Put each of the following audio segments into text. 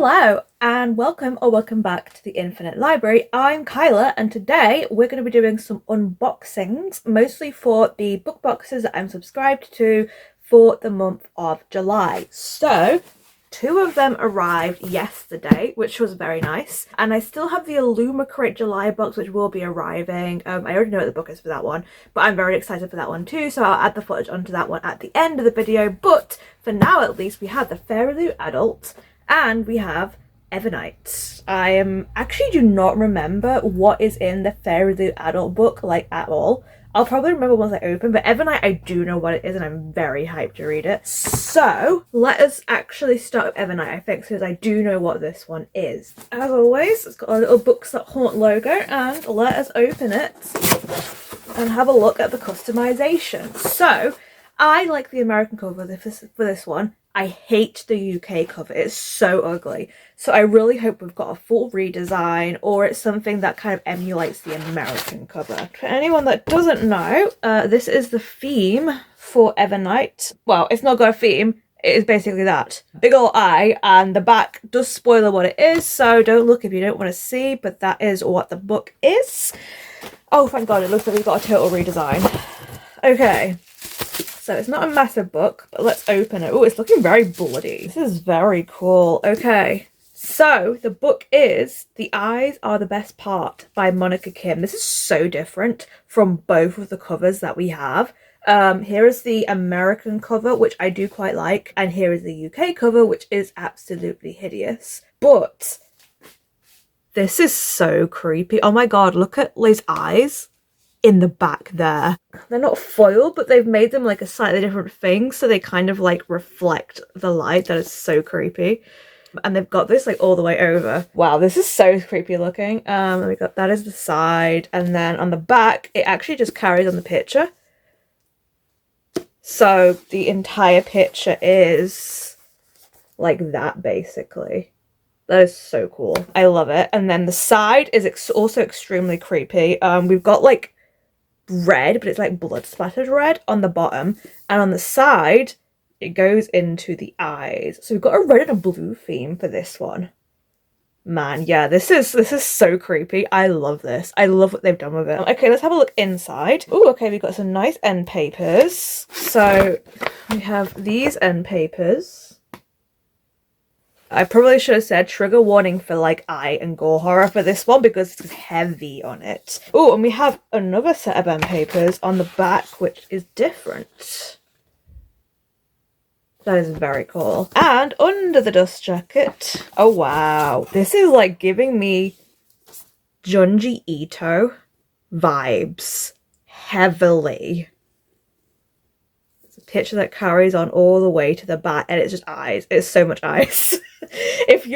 Hello and welcome back to the Infinite Library. I'm Kyla and today we're going to be doing some unboxings, mostly for the book boxes that I'm subscribed to for the month of July. So, 2 of them arrived yesterday, which was very nice, and I still have the Illumicrate July box, which will be arriving. I already know what the book is for that one, but I'm very excited for that one too, so I'll add the footage onto that one at the end of the video. But for now, at least, we have the FairyLoot Adult and we have EverNight. I actually do not remember what is in the FairyLoot Adult book, like, at all. I'll probably remember once I open, but EverNight, I do know what it is and I'm very hyped to read it. So let us actually start with EverNight, I think, because I do know what this one is. As always, it's got a little Books That Haunt logo, and let us open it and have a look at the customization. So I like the American cover for this one. I hate the UK cover, it's so ugly. So I really hope we've got a full redesign, or it's something that kind of emulates the American cover. For anyone that doesn't know, this is the theme for EverNight. Well, it's not got a theme, it is basically that. Big ol' eye, and the back does spoil what it is, so don't look if you don't want to see, but that is what the book is. Oh, thank God, it looks like we've got a total redesign. Okay. So it's not a massive book, but let's open it. Oh, it's looking very bloody. This is very cool. Okay. So the book is The Eyes Are the Best Part by Monica Kim. This is so different from both of the covers that we have. Here is the American cover, which I do quite like. And here is the UK cover, which is absolutely hideous. But this is so creepy. Oh my God, look at Liz's eyes in the back there. They're not foiled, but they've made them like a slightly different thing, so they kind of like reflect the light. That is so creepy. And they've got this like all the way over. Wow, this is so creepy looking. We got that is the side, and then on the back it actually just carries on the picture. So the entire picture is like that basically. That is so cool. I love it. And then the side is also extremely creepy. We've got like red, but it's like blood splattered red on the bottom, and on the side it goes into the eyes. So we've got a red and a blue theme for this one. Man, yeah, this is so creepy. I love this. I love what they've done with it. Okay, let's have a look inside. Oh, okay, we've got some nice end papers. So we have these end papers. I probably should have said trigger warning for like eye and gore horror for this one because it's heavy on it. Oh, and we have another set of end papers on the back, which is different. That is very cool. And under the dust jacket, oh wow, this is like giving me Junji Ito vibes heavily. Picture that carries on all the way to the back, and it's just eyes. It's so much eyes. If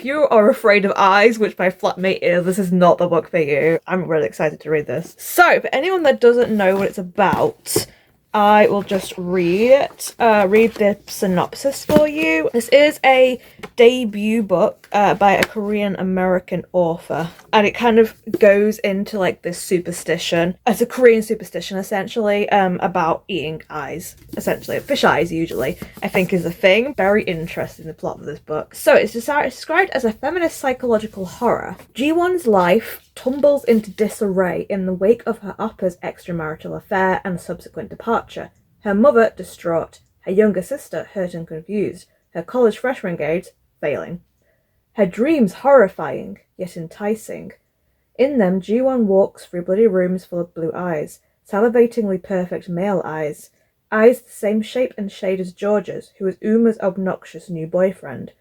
you are afraid of eyes, which my flatmate is, this is not the book for you. I'm really excited to read this. So for anyone that doesn't know what it's about, I will just read it. Read the synopsis for you. This is a debut book by a Korean American author, and it kind of goes into like this superstition. It's a Korean superstition essentially, about eating eyes. Essentially, fish eyes usually, I think, is the thing. Very interesting, the plot of this book. So it's described as a feminist psychological horror. Ji-won's life tumbles into disarray in the wake of her oppa's extramarital affair and subsequent departure. Her mother distraught, her younger sister hurt and confused, her college freshman grades failing. Her dreams horrifying, yet enticing. In them, Ji-won walks through bloody rooms full of blue eyes, salivatingly perfect male eyes. Eyes the same shape and shade as George's, who was Uma's obnoxious new boyfriend.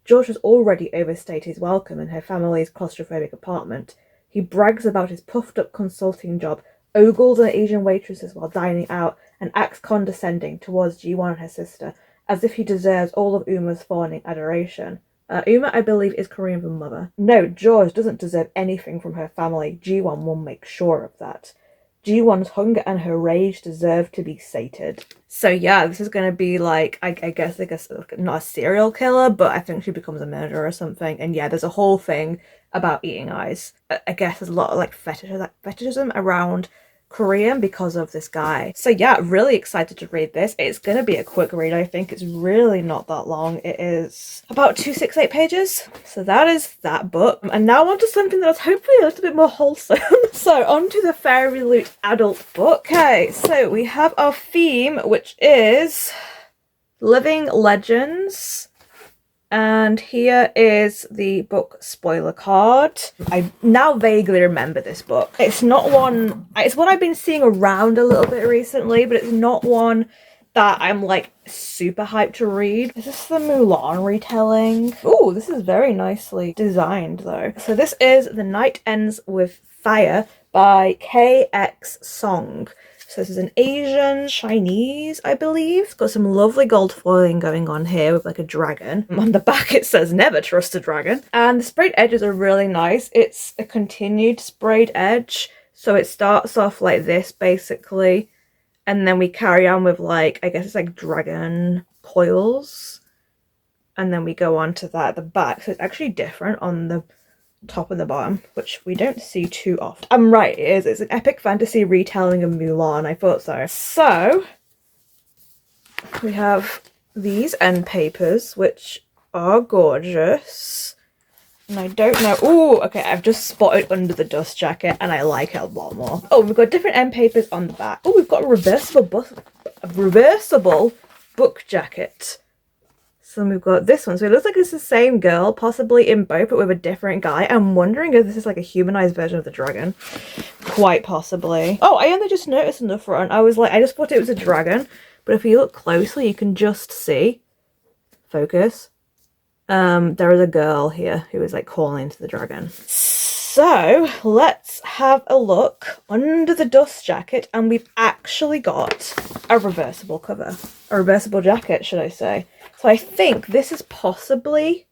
George has already overstayed his welcome in her family's claustrophobic apartment. He brags about his puffed-up consulting job, ogles at Asian waitresses while dining out, and acts condescending towards Ji-won and her sister, as if he deserves all of Uma's fawning adoration. Uma, I believe, is Korean for mother. No, George doesn't deserve anything from her family. Ji-won will make sure of that. Ji-won's hunger and her rage deserve to be sated. So yeah, this is going to be like, I guess not a serial killer, but I think she becomes a murderer or something. And yeah, there's a whole thing about eating eyes. I guess there's a lot of like fetishism around Korean because of this guy. So yeah, really excited to read this. It's gonna be a quick read. I think it's really not that long. It is about 268 pages. So that is that book. And now on to something that was hopefully a little bit more wholesome. So on to the FairyLoot Adult book. Okay, so we have our theme, which is Living Legends. And here is the book spoiler card. I now vaguely remember this book. It's not one, it's one I've been seeing around a little bit recently, but it's not one that I'm like super hyped to read. Is this the Mulan retelling? Oh, this is very nicely designed though. So this is The Night Ends with Fire by KX Song. So this is an Asian Chinese, I believe. It's got some lovely gold foiling going on here with like a dragon. On the back it says never trust a dragon. And the sprayed edges are really nice. It's a continued sprayed edge. So it starts off like this basically. And then we carry on with like, I guess it's like dragon coils. And then we go on to that at the back. So it's actually different on the top and the bottom, which we don't see too often. I'm right, it is. It's an epic fantasy retelling of Mulan. I thought so. So we have these end papers, which are gorgeous. And I don't know. Oh, okay, I've just spotted Under the Dust jacket and I like it a lot more. Oh, we've got different end papers on the back. Oh, we've got a reversible book jacket. So then we've got this one. So it looks like it's the same girl, possibly in both, but with a different guy. I'm wondering if this is like a humanized version of the dragon. Quite possibly. Oh, I only just noticed in the front. I was like, I just thought it was a dragon. But if you look closely, you can just see. Focus. There is a girl here who is like calling to the dragon. So let's have a look under the dust jacket, and we've actually got a reversible cover. A reversible jacket, should I say. So I think this is possibly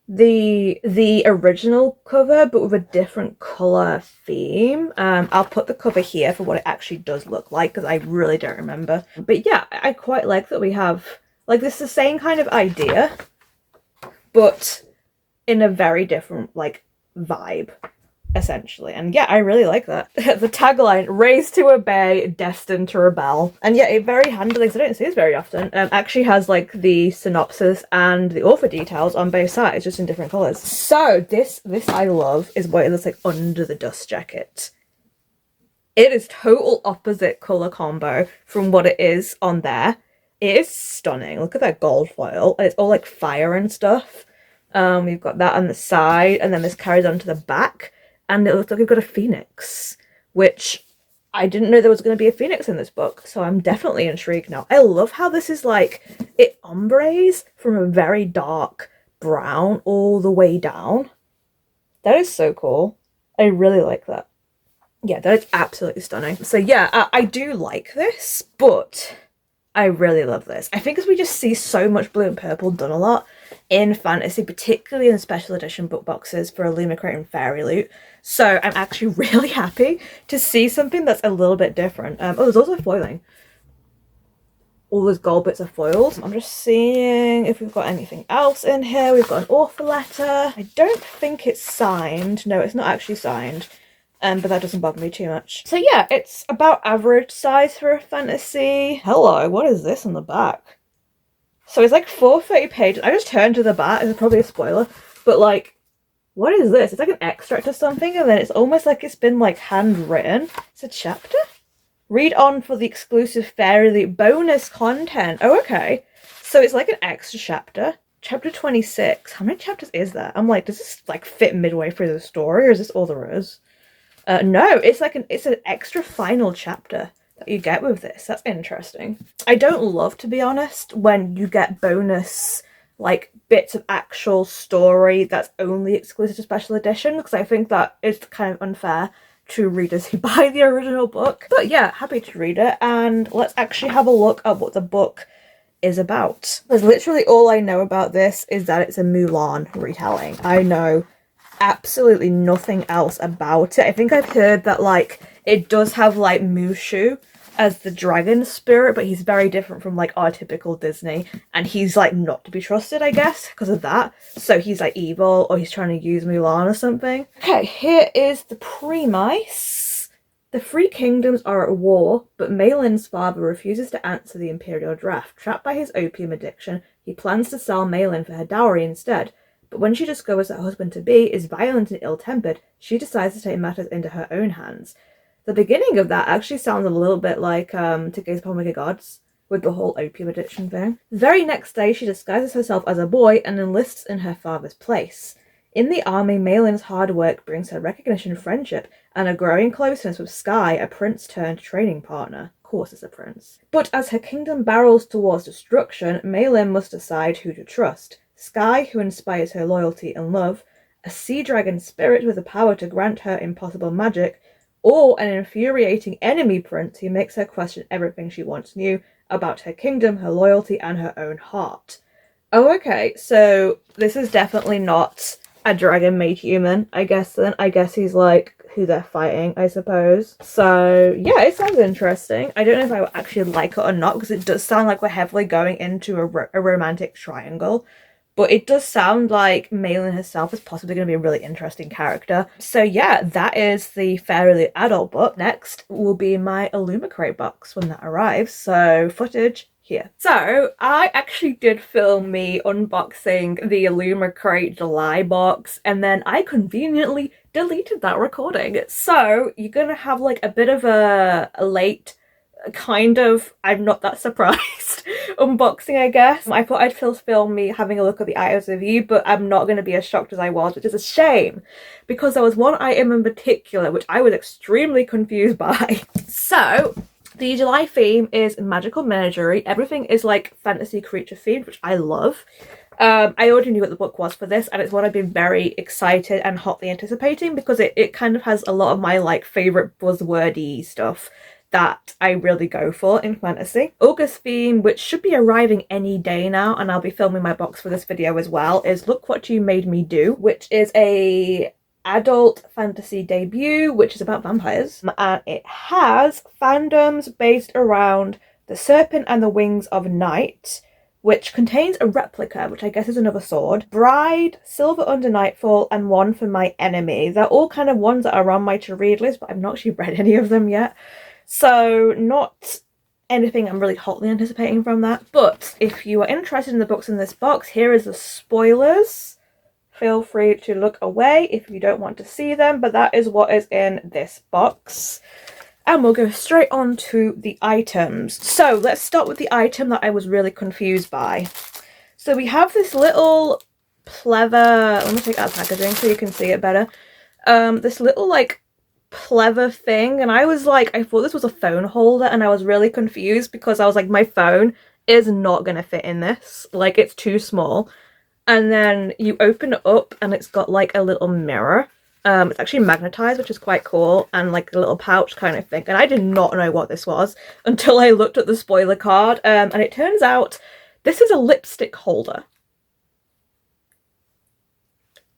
the original cover, but with a different colour theme. I'll put the cover here for what it actually does look like, because I really don't remember. But yeah, I quite like that we have, like, this is the same kind of idea, but in a very different, like, vibe, essentially. And yeah, I really like that. The tagline, raised to obey, destined to rebel. And yeah, it very handily, because I don't see this very often, actually has like the synopsis and the author details on both sides, just in different colours. So this I love is what it looks like under the dust jacket. It is total opposite colour combo from what it is on there. It is stunning. Look at that gold foil. And it's all like fire and stuff. We've got that on the side, and then this carries on to the back. And it looks like we've got a phoenix, which I didn't know there was going to be a phoenix in this book. So I'm definitely intrigued now. I love how this is like, it ombres from a very dark brown all the way down. That is so cool. I really like that. Yeah, that is absolutely stunning. So yeah, I do like this, but I really love this. I think as we just see so much blue and purple done a lot in fantasy, particularly in special edition book boxes for Illumicrate and FairyLoot. So I'm actually really happy to see something that's a little bit different. Oh, there's also foiling. All those gold bits are foiled. I'm just seeing if we've got anything else in here. We've got an author letter. I don't think it's signed. No, it's not actually signed. But that doesn't bother me too much. So yeah, it's about average size for a fantasy. Hello, what is this on the back? So it's like 430 pages. I just turned to the back. It's probably a spoiler. But like, what is this? It's like an extract of something, and then it's almost like it's been like handwritten. It's a chapter? Read on for the exclusive FairyLoot bonus content. Oh, okay. So it's like an extra chapter. Chapter 26. How many chapters is that? I'm like, does this like fit midway through the story, or is this all there is? No, it's like it's an extra final chapter that you get with this. That's interesting. I don't love, to be honest, when you get bonus like bits of actual story that's only exclusive to special edition, because I think that is kind of unfair to readers who buy the original book. But yeah, happy to read it, and let's actually have a look at what the book is about. Because literally all I know about this is that it's a Mulan retelling. I know absolutely nothing else about it. I think I've heard that like it does have like Mushu as the dragon spirit, but he's very different from like our typical Disney, and he's like not to be trusted, I guess, because of that. So he's like evil, or he's trying to use Mulan or something. Okay, here is the premise. The three kingdoms are at war, but Malin's father refuses to answer the imperial draft. Trapped by his opium addiction, he plans to sell Malin for her dowry instead. But when she discovers that her husband-to-be is violent and ill-tempered, she decides to take matters into her own hands. The beginning of that actually sounds a little bit like To Gaze Upon Wicked Gods, with the whole opium addiction thing. The very next day, she disguises herself as a boy and enlists in her father's place. In the army, Malin's hard work brings her recognition, friendship, and a growing closeness with Sky, a prince-turned-training partner. Of course it's a prince. But as her kingdom barrels towards destruction, Malin must decide who to trust. Sky, who inspires her loyalty and love, a sea dragon spirit with the power to grant her impossible magic, or an infuriating enemy prince who makes her question everything she once knew about her kingdom, her loyalty, and her own heart. Oh, okay, so this is definitely not a dragon made human, I guess then. I guess he's like who they're fighting, I suppose. So yeah, it sounds interesting. I don't know if I would actually like it or not, because it does sound like we're heavily going into a romantic triangle. But it does sound like Malin herself is possibly going to be a really interesting character. So yeah, that is the FairyLoot Adult book. Next will be my Illumicrate box when that arrives. So footage here. So I actually did film me unboxing the Illumicrate July box, and then I conveniently deleted that recording. So you're going to have like a bit of a late kind of, I'm not that surprised unboxing, I guess. I thought I'd film me having a look at the items with you, but I'm not going to be as shocked as I was, which is a shame, because there was one item in particular which I was extremely confused by. So the July theme is magical menagerie. Everything is like fantasy creature themed, which I love. I already knew what the book was for this, and it's one I've been very excited and hotly anticipating, because it kind of has a lot of my like favourite buzzwordy stuff that I really go for in fantasy. August theme, which should be arriving any day now, and I'll be filming my box for this video as well, is Look What You Made Me Do, which is a adult fantasy debut, which is about vampires, and it has fandoms based around The Serpent and the Wings of Night, which contains a replica, which I guess is another sword, Bride, Silver Under Nightfall, and One for My Enemy. They're all kind of ones that are on my to-read list, but I've not actually read any of them yet. So not anything I'm really hotly anticipating from that. But if you are interested in the books in this box, here is the spoilers. Feel free to look away if you don't want to see them, but that is what is in this box. And we'll go straight on to the items. So let's start with the item that I was really confused by. So we have this little pleather, let me take out the packaging so you can see it better. This little like pleather thing, and I was like, I thought this was a phone holder, and I was really confused because I was like, my phone is not gonna fit in this, like it's too small. And then you open it up and it's got like a little mirror. It's actually magnetized, which is quite cool, and like a little pouch kind of thing, and I did not know what this was until I looked at the spoiler card, and it turns out this is a lipstick holder.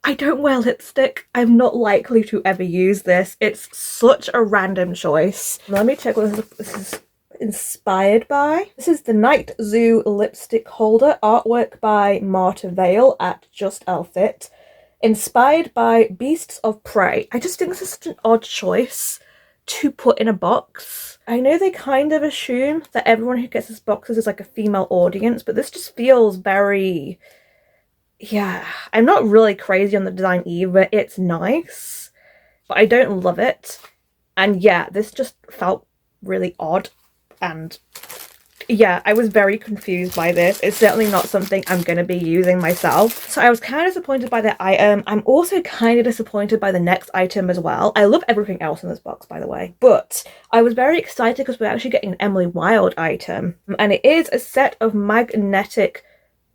I don't wear lipstick. I'm not likely to ever use this. It's such a random choice. Let me check what this is inspired by. This is the Night Zoo lipstick holder, artwork by Marta Vale at Just Outfit. Inspired by Beasts of Prey. I just think this is such an odd choice to put in a box. I know they kind of assume that everyone who gets this box is like a female audience, but this just feels very... yeah, I'm not really crazy on the design either. It's nice, but I don't love it. And yeah, this just felt really odd, and yeah, I was very confused by this. It's certainly not something I'm going to be using myself. So I was kind of disappointed by that item. I'm also kind of disappointed by the next item as well. I love everything else in this box, by the way. But I was very excited because we're actually getting an Emily Wilde item. And it is a set of magnetic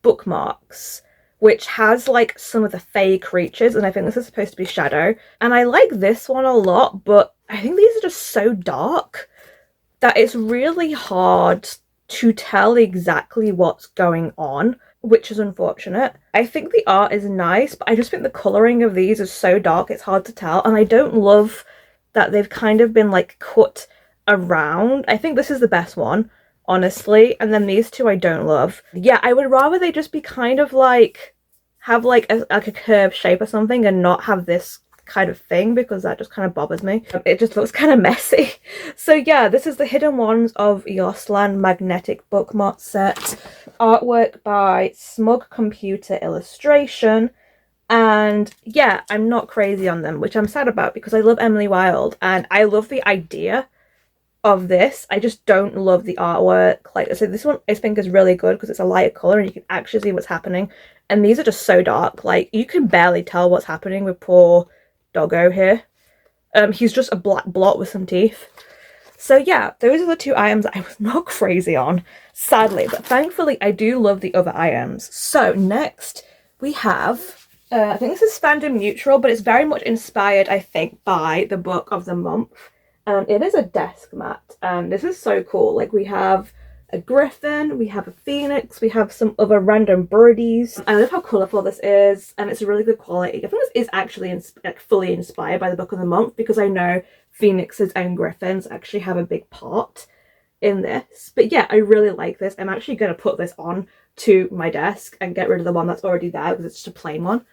bookmarks, which has like some of the fae creatures, and I think this is supposed to be Shadow. And I like this one a lot, but I think these are just so dark that it's really hard to tell exactly what's going on, which is unfortunate. I think the art is nice, but I just think the colouring of these is so dark it's hard to tell, and I don't love that they've kind of been like cut around. I think this is the best one, honestly, and then these two I don't love. Yeah, I would rather they just be kind of like have like a curved shape or something and not have this kind of thing because that just kind of bothers me. It just looks kind of messy. So yeah, this is the Hidden Wands of Yoslan Magnetic Bookmark Set. Artwork by Smug Computer Illustration. And yeah, I'm not crazy on them, which I'm sad about because I love Emily Wilde and I love the idea of this. I just don't love the artwork. Like I said, this one I think is really good because it's a lighter color and you can actually see what's happening. And these are just so dark, like you can barely tell what's happening with poor Doggo here. He's just a black blot with some teeth. So yeah, those are the two items I was not crazy on, sadly, but thankfully I do love the other items. So next we have, I think this is fandom neutral, but it's very much inspired, I think, by the book of the month. It is a desk mat, and this is so cool. Like we have a griffin, we have a phoenix, we have some other random birdies. I love how colourful this is, and it's a really good quality. I think this is actually like fully inspired by the book of the month because I know phoenixes and griffins actually have a big part in this. But yeah, I really like this. I'm actually going to put this on to my desk and get rid of the one that's already there because it's just a plain one.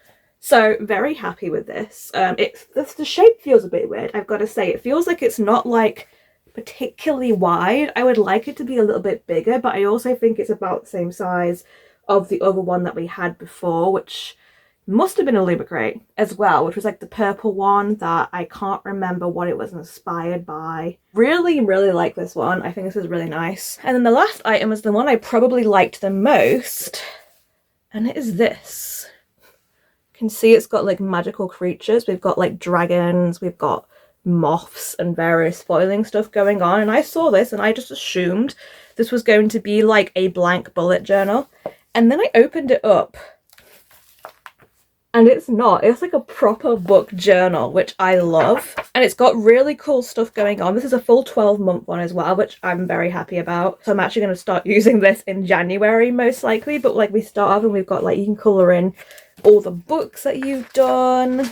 So very happy with this. The shape feels a bit weird, I've got to say. It feels like it's not like particularly wide. I would like it to be a little bit bigger, but I also think it's about the same size of the other one that we had before, which must have been Illumicrate as well, which was like the purple one that I can't remember what it was inspired by. Really, really like this one. I think this is really nice. And then the last item is the one I probably liked the most, and it is this. Can see it's got like magical creatures. We've got like dragons, we've got moths and various foiling stuff going on, and I saw this and I just assumed this was going to be like a blank bullet journal, and then I opened it up and it's not. It's like a proper book journal, which I love, and it's got really cool stuff going on. This is a full 12-month one as well, which I'm very happy about. So I'm actually going to start using this in January most likely, but like we start off and we've got like, you can colour in all the books that you've done.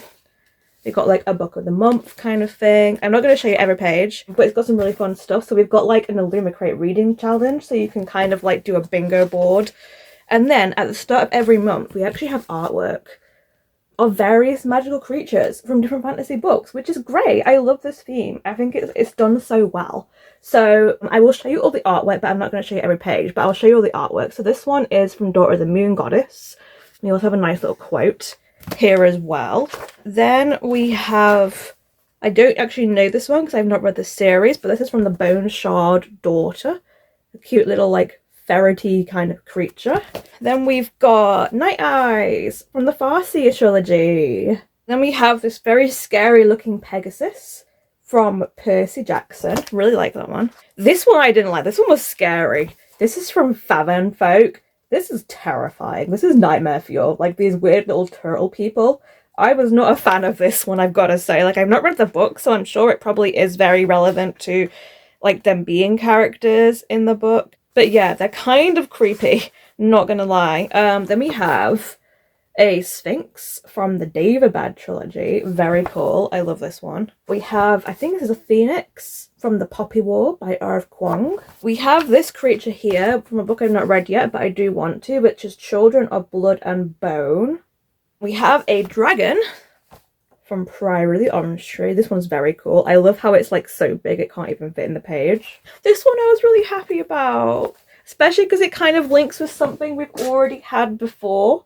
We've got like a book of the month kind of thing. I'm not going to show you every page, but it's got some really fun stuff. So we've got like an Illumicrate reading challenge, so you can kind of like do a bingo board. And then at the start of every month, we actually have artwork of various magical creatures from different fantasy books, which is great. I love this theme. I think it's done so well. So I will show you all the artwork, but I'm not going to show you every page, but I'll show you all the artwork. So this one is from Daughter of the Moon Goddess. We also have a nice little quote here as well. Then we have, I don't actually know this one because I've not read the series, but this is from the Bone Shard Daughter. A cute little like ferrety kind of creature. Then we've got Night Eyes from the Farseer trilogy. Then we have this very scary looking Pegasus from Percy Jackson. Really like that one. This one I didn't like. This one was scary. This is from Faven Folk. This is terrifying. This is nightmare fuel. Like these weird little turtle people. I was not a fan of this one, I've got to say. Like I've not read the book, so I'm sure it probably is very relevant to like them being characters in the book. But yeah, they're kind of creepy, not gonna lie. Then we have a Sphinx from the Daevabad trilogy. Very cool. I love this one. We have, I think this is a Phoenix from the Poppy War by R.F. Kuang. We have this creature here from a book I've not read yet, but I do want to, which is Children of Blood and Bone. We have a dragon from Priory the Orange Tree. This one's very cool. I love how it's like so big it can't even fit in the page. This one I was really happy about, especially because it kind of links with something we've already had before.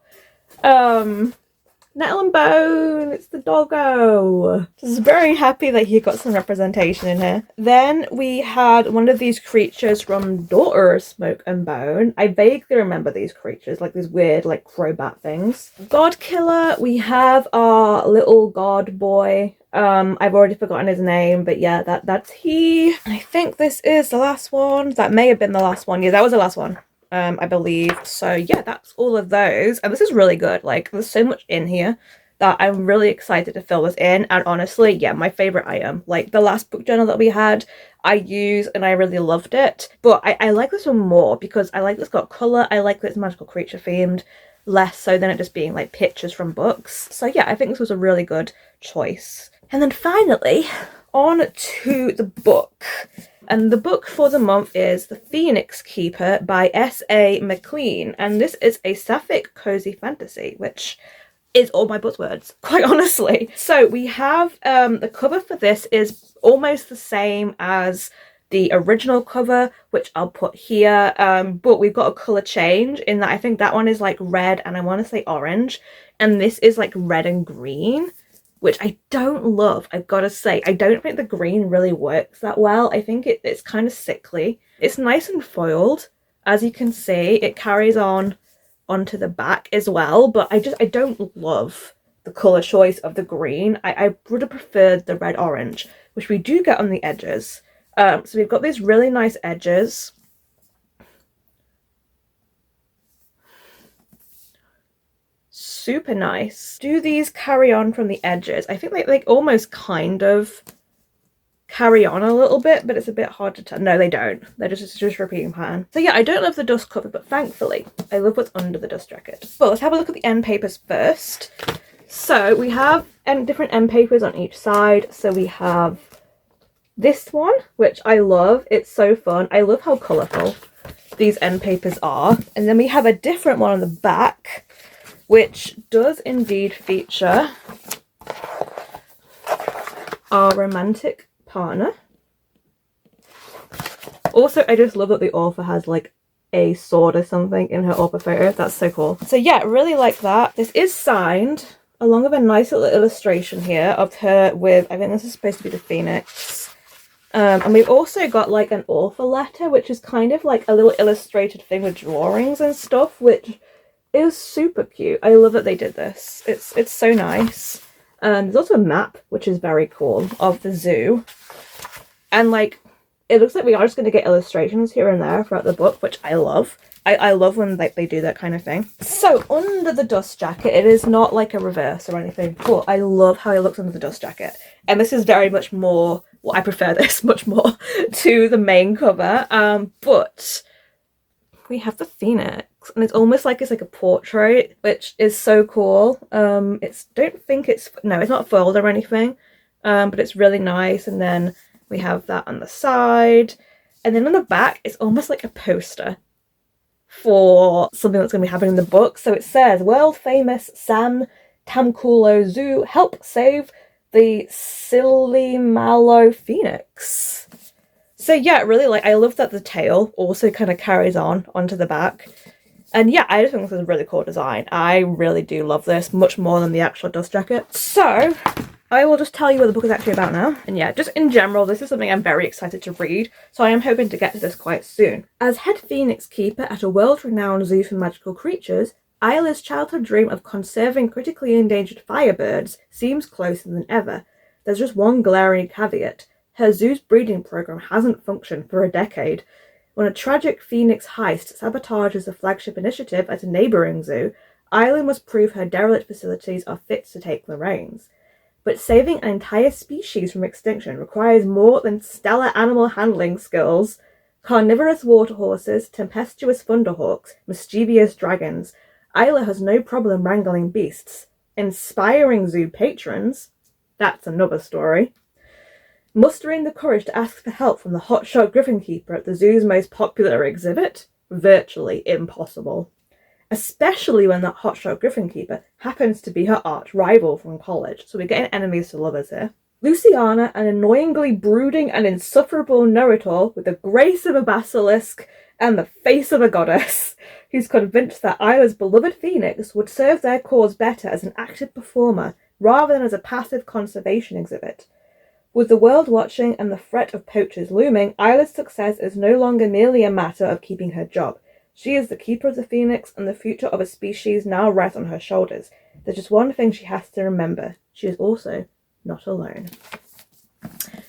Nettle and Bone, it's the doggo. Just very happy that he got some representation in here. Then we had one of these creatures from Daughter of Smoke and Bone. I vaguely remember these creatures, like these weird like crowbat things. God Killer, we have our little god boy. I've already forgotten his name, but yeah, that's he. I think this is the last one. That may have been the last one. Yeah, that was the last one. I believe. So yeah, that's all of those. And this is really good. Like there's so much in here that I'm really excited to fill this in. And honestly, yeah, my favorite item. Like the last book journal that we had, I used and I really loved it. But I like this one more because I like that it's got colour. I like that it's magical creature themed, less so than it just being like pictures from books. So yeah, I think this was a really good choice. And then finally, on to the book. And the book for the month is The Phoenix Keeper by S.A. McLean. And this is a sapphic cozy fantasy, which is all my buzzwords, quite honestly. So we have the cover for this is almost the same as the original cover, which I'll put here, but we've got a colour change in that I think that one is like red and I want to say orange, and this is like red and green, which I don't love, I've got to say. I don't think the green really works that well. I think it's kind of sickly. It's nice and foiled. As you can see, it carries on onto the back as well, but I don't love the colour choice of the green. I would have preferred the red orange, which we do get on the edges. So we've got these really nice edges. Super nice. Do these carry on from the edges? I think they almost kind of carry on a little bit, but it's a bit hard to tell. No, they don't. They're just repeating pattern. So yeah, I don't love the dust cover, but thankfully I love what's under the dust jacket. But let's have a look at the end papers first. So we have different end papers on each side. So we have this one, which I love. It's so fun. I love how colourful these end papers are. And then we have a different one on the back, which does indeed feature our romantic partner. Also, I just love that the author has like a sword or something in her author photo. That's so cool. So yeah, really like that. This is signed along with a nice little illustration here of her with, I think this is supposed to be the phoenix. And we've also got like an author letter, which is kind of like a little illustrated thing with drawings and stuff, which is super cute. I love that they did this. It's so nice. There's also a map, which is very cool, of the zoo. And like, it looks like we are just going to get illustrations here and there throughout the book, which I love. I love when like they do that kind of thing. So under the dust jacket, it is not like a reverse or anything, but I love how it looks under the dust jacket. And this is very much more, well, I prefer this much more to the main cover. But we have the phoenix, and it's almost like it's like a portrait, which is so cool. It's not foiled or anything, but it's really nice. And then we have that on the side, and then on the back it's almost like a poster for something that's going to be happening in the book. So it says, world famous San Tamculo Zoo help save the Silly phoenix. So yeah, really like, I love that the tail also kind of carries on onto the back. And yeah, I just think this is a really cool design. I really do love this, much more than the actual dust jacket. So I will just tell you what the book is actually about now. And yeah, just in general, this is something I'm very excited to read, so I am hoping to get to this quite soon. As head phoenix keeper at a world-renowned zoo for magical creatures, Isla's childhood dream of conserving critically endangered firebirds seems closer than ever. There's just one glaring caveat. Her zoo's breeding program hasn't functioned for a decade. When a tragic phoenix heist sabotages the flagship initiative at a neighbouring zoo, Isla must prove her derelict facilities are fit to take the reins. But saving an entire species from extinction requires more than stellar animal handling skills. Carnivorous waterhorses, tempestuous thunderhawks, mischievous dragons, Isla has no problem wrangling beasts. Inspiring zoo patrons? That's another story. Mustering the courage to ask for help from the hotshot griffin keeper at the zoo's most popular exhibit? Virtually impossible. Especially when that hotshot griffin keeper happens to be her arch rival from college, so we're getting enemies to lovers here. Luciana, an annoyingly brooding and insufferable know-it-all with the grace of a basilisk and the face of a goddess, who's convinced that Isla's beloved phoenix would serve their cause better as an active performer rather than as a passive conservation exhibit. With the world watching and the threat of poachers looming, Isla's success is no longer merely a matter of keeping her job. She is the keeper of the phoenix, and the future of a species now rests on her shoulders. There's just one thing she has to remember. She is also not alone.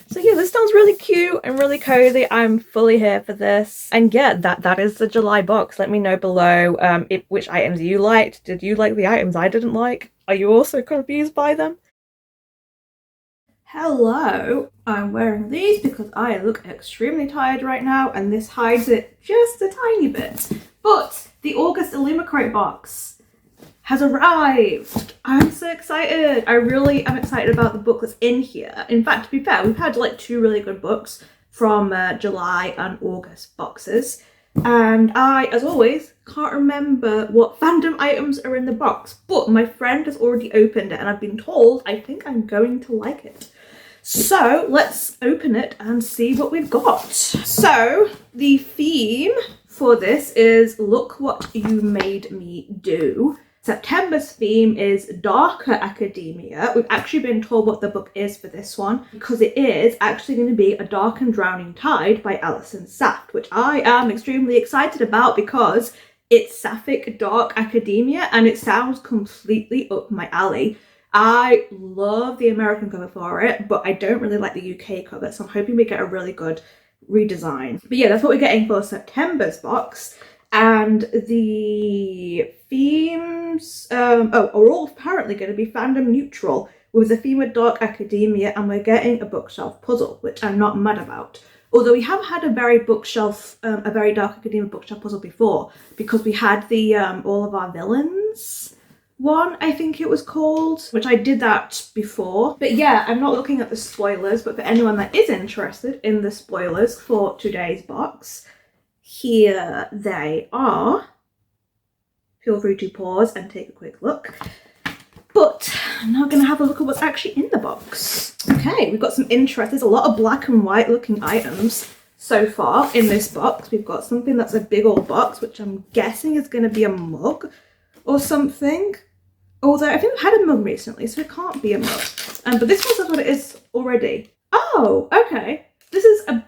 So yeah, this sounds really cute and really cozy. I'm fully here for this. And yeah, that is the July box. Let me know below which items you liked. Did you like the items I didn't like? Are you also confused by them? Hello, I'm wearing these because I look extremely tired right now, and this hides it just a tiny bit. But the August Illumicrate box has arrived. I'm so excited. I really am excited about the book that's in here. In fact, to be fair, we've had like two really good books from July and August boxes. And I, as always, can't remember what fandom items are in the box, but my friend has already opened it and I've been told I think I'm going to like it. So let's open it and see what we've got. So the theme for this is Look What You Made Me Do. September's theme is darker academia. We've actually been told what the book is for this one, because it is actually going to be A Dark and Drowning Tide by Alison Saft, which I am extremely excited about because it's sapphic dark academia and it sounds completely up my alley. I love the American cover for it, but I don't really like the UK cover, so I'm hoping we get a really good redesign. But yeah, that's what we're getting for September's box. And the themes are all apparently going to be fandom neutral, with the theme of dark academia, and we're getting a bookshelf puzzle, which I'm not mad about. Although we have had a very dark academia bookshelf puzzle before, because we had the all of our villains one, I think it was called, which I did that before. But yeah, I'm not looking at the spoilers, but for anyone that is interested in the spoilers for today's box, here they are. Feel free to pause and take a quick look. But I'm now going to have a look at what's actually in the box. Okay, we've got some interest. There's a lot of black and white looking items so far in this box. We've got something that's a big old box, which I'm guessing is going to be a mug or something. Although I think I've had a mug recently, so it can't be a mug. But this one says what it is already. Oh, okay. This is a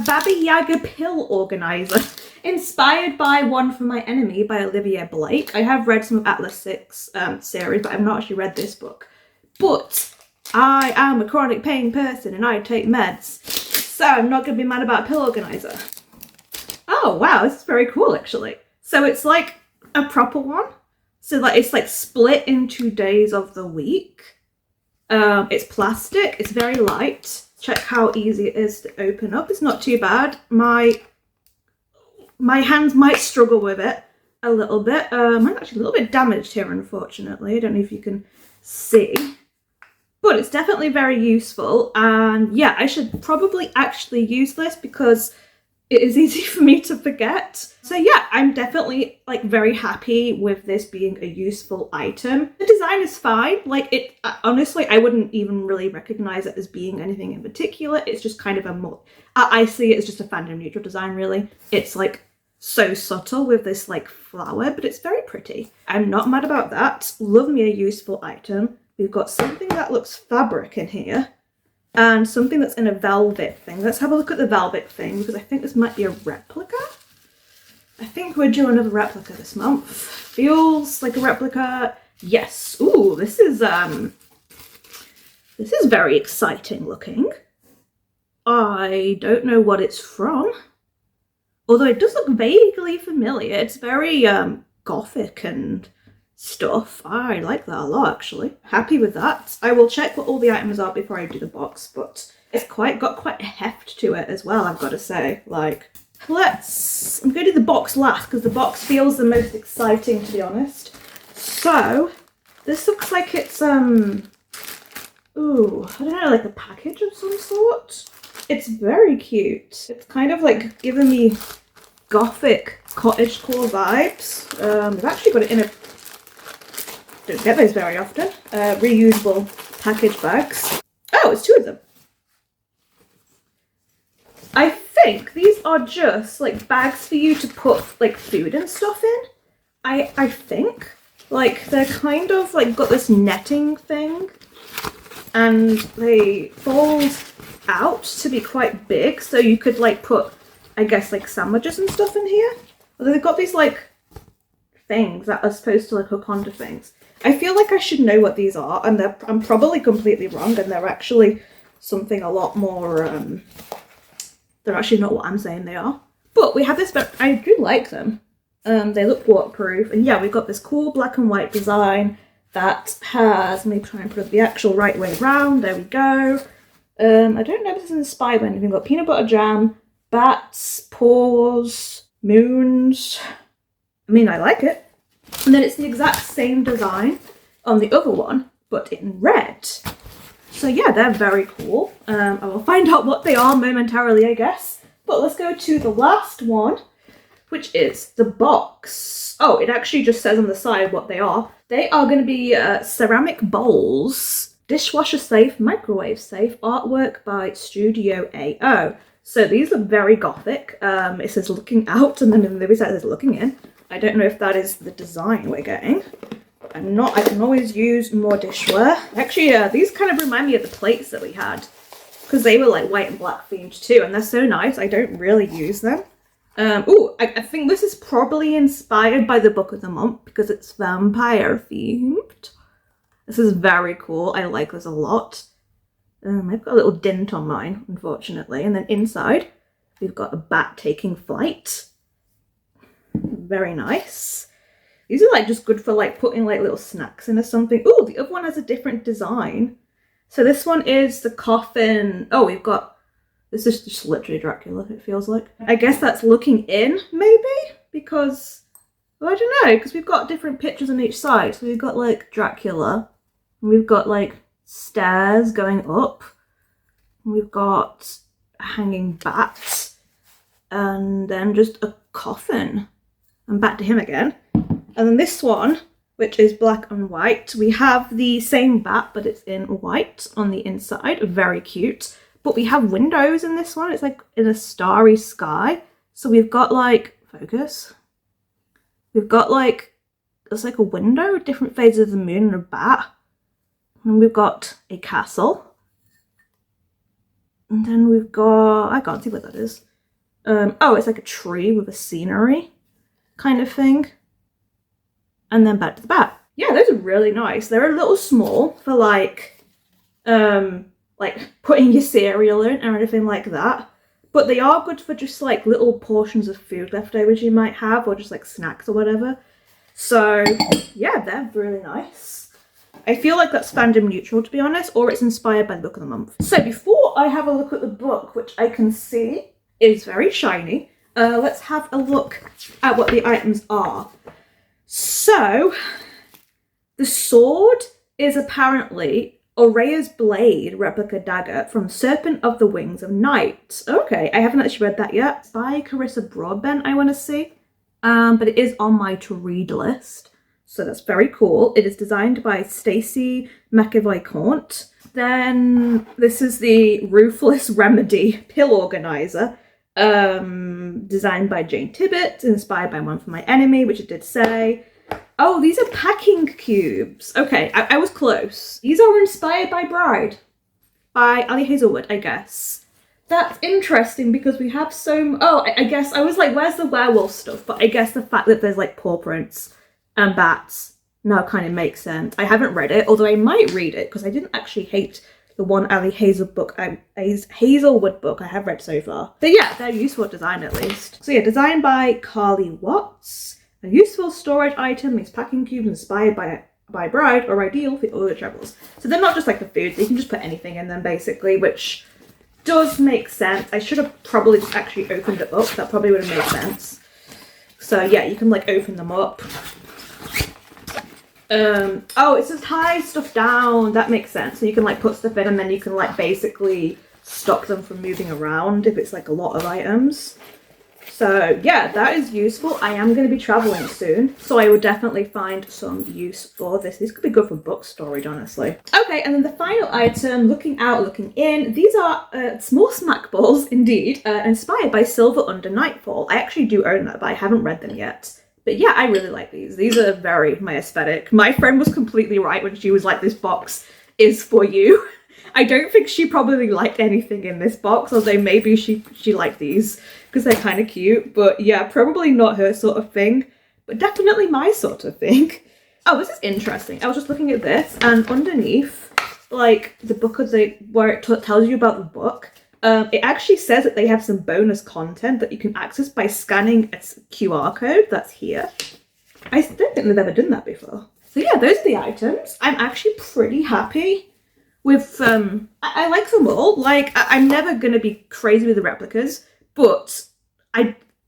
Baba Yaga pill organizer, inspired by One for My Enemy by Olivia Blake. I have read some of Atlas 6 series, but I've not actually read this book. But I am a chronic pain person and I take meds, so I'm not going to be mad about a pill organizer. Oh wow, this is very cool actually. So it's like a proper one. So like it's like split into days of the week. It's plastic, it's very light. Check how easy it is to open up. It's not too bad. My hands might struggle with it a little bit. I'm actually a little bit damaged here, unfortunately. I don't know if you can see. But it's definitely very useful. And yeah, I should probably actually use this because it is easy for me to forget. So yeah, I'm definitely like very happy with this being a useful item. The design is fine. Like honestly, I wouldn't even really recognize it as being anything in particular. It's just kind of I see it as just a fandom neutral design really. It's like so subtle with this like flower, but it's very pretty. I'm not mad about that. Love me a useful item. We've got something that looks fabric in here. And something that's in a velvet thing. Let's have a look at the velvet thing, because I think this might be a replica. I think we're doing another replica this month. Feels like a replica. Yes. Ooh, this is very exciting looking. I don't know what it's from. Although it does look vaguely familiar. It's very gothic and stuff. I like that a lot actually. Happy with that. I will check what all the items are before I do the box, but it's got quite a heft to it as well, I've got to say. Like, I'm going to do the box last because the box feels the most exciting, to be honest. So this looks like it's ooh, I don't know, like a package of some sort. It's very cute. It's kind of like giving me gothic cottagecore vibes. They've actually got it in a, don't get those very often, reusable package bags. Oh, it's two of them. I think these are just like bags for you to put like food and stuff in. I think like they're kind of like got this netting thing and they fold out to be quite big, so you could like put, I guess, like sandwiches and stuff in here. Although they've got these like things that are supposed to like hook onto things. I feel like I should know what these are, and I'm probably completely wrong, and they're actually something a lot more, they're actually not what I'm saying they are. But we have this, but I do like them. They look waterproof, and yeah, we've got this cool black and white design that has, let me try and put it the actual right way around, there we go. I don't know if this is inspired by anything. We've got peanut butter jam, bats, paws, moons. I mean, I like it. And then it's the exact same design on the other one, but in red. So yeah, they're very cool. I will find out what they are momentarily, I guess. But let's go to the last one, which is the box. Oh, it actually just says on the side what they are. They are going to be ceramic bowls, dishwasher safe, microwave safe, artwork by Studio AO. So these look very gothic. It says looking out, and then in the other side it says looking in. I don't know if that is the design we're getting. I can always use more dishware. Actually, these kind of remind me of the plates that we had, because they were like white and black themed too, and they're so nice. I don't really use them. I think this is probably inspired by the book of the month because it's vampire themed. This is very cool. I like this a lot. I've got a little dent on mine, unfortunately. And then inside, we've got a bat taking flight. Very nice. These are like just good for like putting like little snacks in or something. Oh, the other one has a different design. So this one is the coffin. Oh, we've got, this is just literally Dracula, it feels like. I guess that's looking in, maybe? Because, well, I don't know, because we've got different pictures on each side. So we've got like Dracula, and we've got like stairs going up, and we've got a hanging bat, and then just a coffin. And back to him again. And then this one, which is black and white, we have the same bat, but it's in white on the inside. Very cute. But we have windows in this one. It's like in a starry sky. So we've got like, focus. We've got like, it's like a window, different phases of the moon and a bat. And we've got a castle. And then we've got, I can't see what that is. Oh, it's like a tree with a scenery kind of thing. And then back to the bat. Yeah, those are really nice. They're a little small for like putting your cereal in or anything like that. But they are good for just like little portions of food leftovers you might have, or just like snacks or whatever. So yeah, they're really nice. I feel like that's fandom neutral, to be honest, or it's inspired by the book of the month. So before I have a look at the book, which I can see is very shiny, let's have a look at what the items are. So, the sword is apparently Aurea's blade replica dagger from Serpent of the Wings of Night. Okay, I haven't actually read that yet. By Carissa Broadbent, I want to see. But it is on my to-read list. So that's very cool. It is designed by Stacey McEvoy-Caunt. Then this is the Ruthless Remedy pill organizer. Designed by Jane Tibbett, inspired by One for My Enemy, which it did say. Oh, these are packing cubes. Okay, I was close. These are inspired by Bride, by Ali Hazelwood, I guess. That's interesting because we have so... Oh, I guess I was like, where's the werewolf stuff? But I guess the fact that there's like paw prints and bats now kind of makes sense. I haven't read it, although I might read it because I didn't actually hate the one Ali Hazelwood book I have read so far. But yeah, they're useful design at least. So yeah, designed by Carly Watts. A useful storage item, these packing cubes inspired by Bride are ideal for all the travels. So they're not just like the food, you can just put anything in them basically, which does make sense. I should have probably just actually opened it up, that probably would have made sense. So yeah, you can like open them up. Oh, it says tie stuff down. That makes sense. So you can like put stuff in and then you can like basically stop them from moving around if it's like a lot of items. So yeah, that is useful. I am going to be traveling soon, so I would definitely find some use for this. These could be good for book storage, honestly. Okay, and then the final item, looking out, looking in. These are small smack balls, indeed, inspired by Silver Under Nightfall. I actually do own that, but I haven't read them yet. But yeah, I really like these. These are very my aesthetic. My friend was completely right when she was like, this box is for you. I don't think she probably liked anything in this box, although maybe she liked these because they're kind of cute. But yeah, probably not her sort of thing, but definitely my sort of thing. Oh, this is interesting. I was just looking at this, and underneath, like the book of the where it tells you about the book, it actually says that they have some bonus content that you can access by scanning a QR code that's here. I don't think they've ever done that before. So yeah, those are the items. I'm actually pretty happy with, I like them all. Like, I'm never going to be crazy with the replicas, but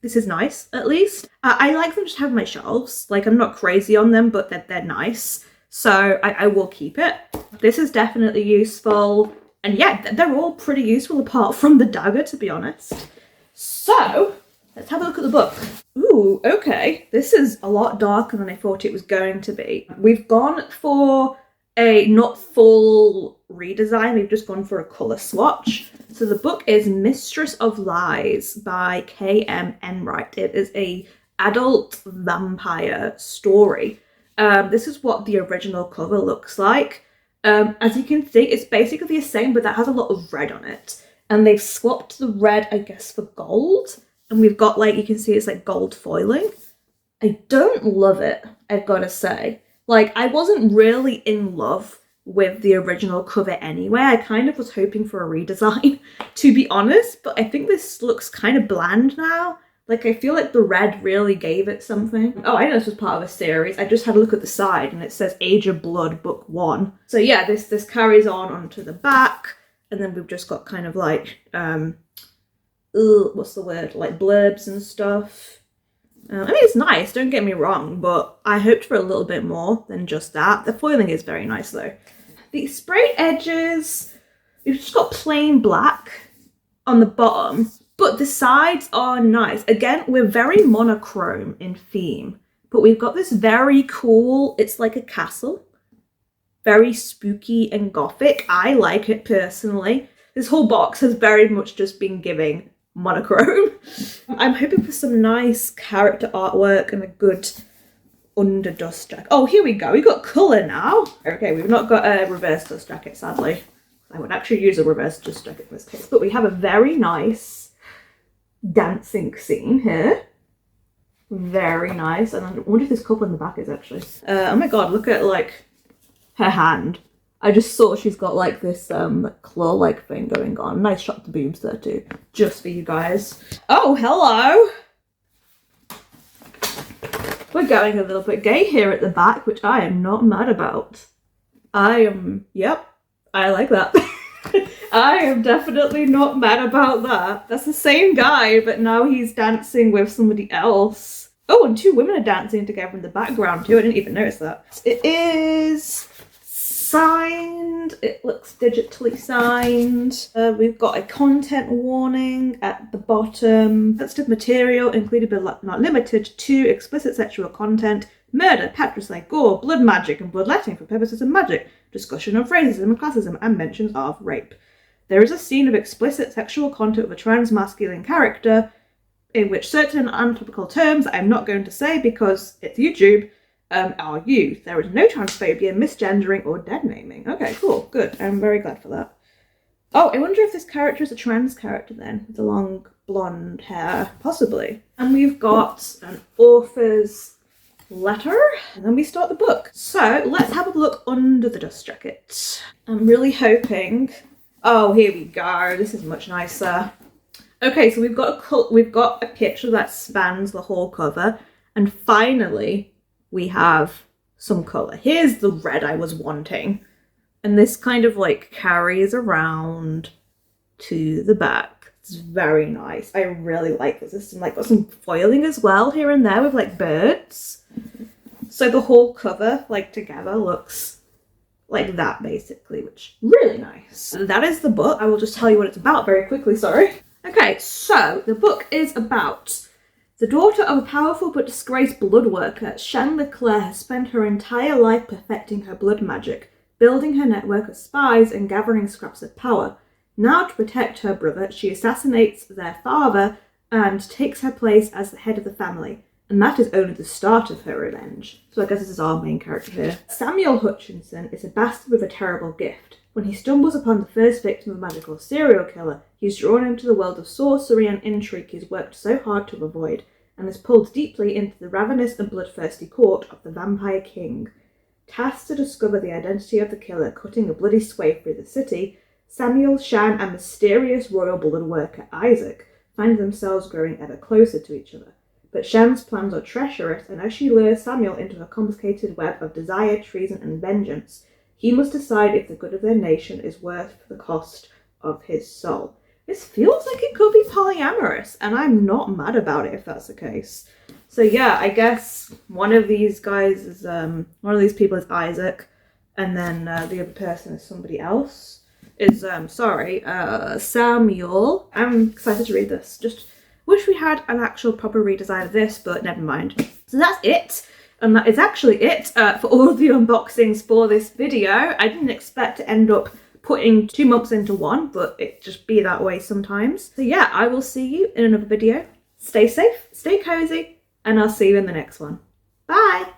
this is nice, at least. I like them just to have on my shelves. Like, I'm not crazy on them, but they're nice. So I will keep it. This is definitely useful. And yeah, they're all pretty useful apart from the dagger, to be honest. So let's have a look at the book. Ooh, okay. This is a lot darker than I thought it was going to be. We've gone for a not full redesign, we've just gone for a colour swatch. So the book is Mistress of Lies by K.M. Enright. It is a adult vampire story. This is what the original cover looks like. As you can see, it's basically the same, but that has a lot of red on it. And they've swapped the red, I guess, for gold. And we've got, like, you can see it's like gold foiling. I don't love it, I've got to say. Like, I wasn't really in love with the original cover anyway. I kind of was hoping for a redesign, to be honest. But I think this looks kind of bland now. Like, I feel like the red really gave it something. Oh, I know this was part of a series. I just had a look at the side and it says Age of Blood, Book 1. So yeah, this carries on onto the back. And then we've just got kind of like, what's the word? Like blurbs and stuff. I mean, it's nice, don't get me wrong, but I hoped for a little bit more than just that. The foiling is very nice though. The sprayed edges, we've just got plain black on the bottom, but the sides are nice. Again, we're very monochrome in theme, but we've got this very cool, it's like a castle. Very spooky and gothic. I like it personally. This whole box has very much just been giving monochrome. I'm hoping for some nice character artwork and a good under dust jacket. Oh, here we go. We got colour now. Okay, we've not got a reverse dust jacket, sadly. I would actually use a reverse dust jacket in this case. But we have a very nice dancing scene here. Very nice. And I wonder if this couple in the back is actually. Oh my god, look at like her hand. I just saw she's got like this claw-like thing going on. Nice shot of the boobs there too. Just for you guys. Oh, hello! We're going a little bit gay here at the back, which I am not mad about. Yep, I like that. I am definitely not mad about that. That's the same guy, but now he's dancing with somebody else. Oh, and two women are dancing together in the background too. I didn't even notice that. It is signed. It looks digitally signed. We've got a content warning at the bottom. Sensitive material included but not limited to explicit sexual content, murder, patricide, gore, blood magic, and bloodletting for purposes of magic, discussion of racism and classism, and mentions of rape. There is a scene of explicit sexual content with a trans masculine character in which certain anatomical terms I'm not going to say because it's YouTube are used. There is no transphobia, misgendering, or dead naming. Okay, cool, good. I'm very glad for that. Oh, I wonder if this character is a trans character then, with the long blonde hair, possibly. And we've got an author's letter, and then we start the book. So let's have a look under the dust jacket. I'm really hoping. Oh, here we go. This is much nicer. Okay, so we've got a picture that spans the whole cover, and finally we have some colour. Here's the red I was wanting, and this kind of like carries around to the back. It's very nice. I really like this. This is like got some foiling as well here and there with like birds. So the whole cover like together looks like that basically, which is really nice. That is the book. I will just tell you what it's about very quickly, sorry. Okay, so the book is about the daughter of a powerful but disgraced blood worker. Shan Leclerc has spent her entire life perfecting her blood magic, building her network of spies and gathering scraps of power. Now, to protect her brother, she assassinates their father and takes her place as the head of the family. And that is only the start of her revenge. So I guess this is our main character here. Samuel Hutchinson is a bastard with a terrible gift. When he stumbles upon the first victim of a magical serial killer, he's drawn into the world of sorcery and intrigue he's worked so hard to avoid, and is pulled deeply into the ravenous and bloodthirsty court of the Vampire King. Tasked to discover the identity of the killer cutting a bloody swathe through the city, Samuel, Shan, and mysterious royal blood worker Isaac find themselves growing ever closer to each other. But Shan's plans are treacherous, and as she lures Samuel into a complicated web of desire, treason, and vengeance, he must decide if the good of their nation is worth the cost of his soul. This feels like it could be polyamorous, and I'm not mad about it if that's the case. So yeah, I guess one of these guys is, one of these people is Isaac, and then the other person is somebody else. Samuel. I'm excited to read this. Just Wish we had an actual proper redesign of this, but never mind. So that's it. And that is actually it for all of the unboxings for this video. I didn't expect to end up putting 2 months into one, but it just be that way sometimes. So yeah, I will see you in another video. Stay safe, stay cozy, and I'll see you in the next one. Bye!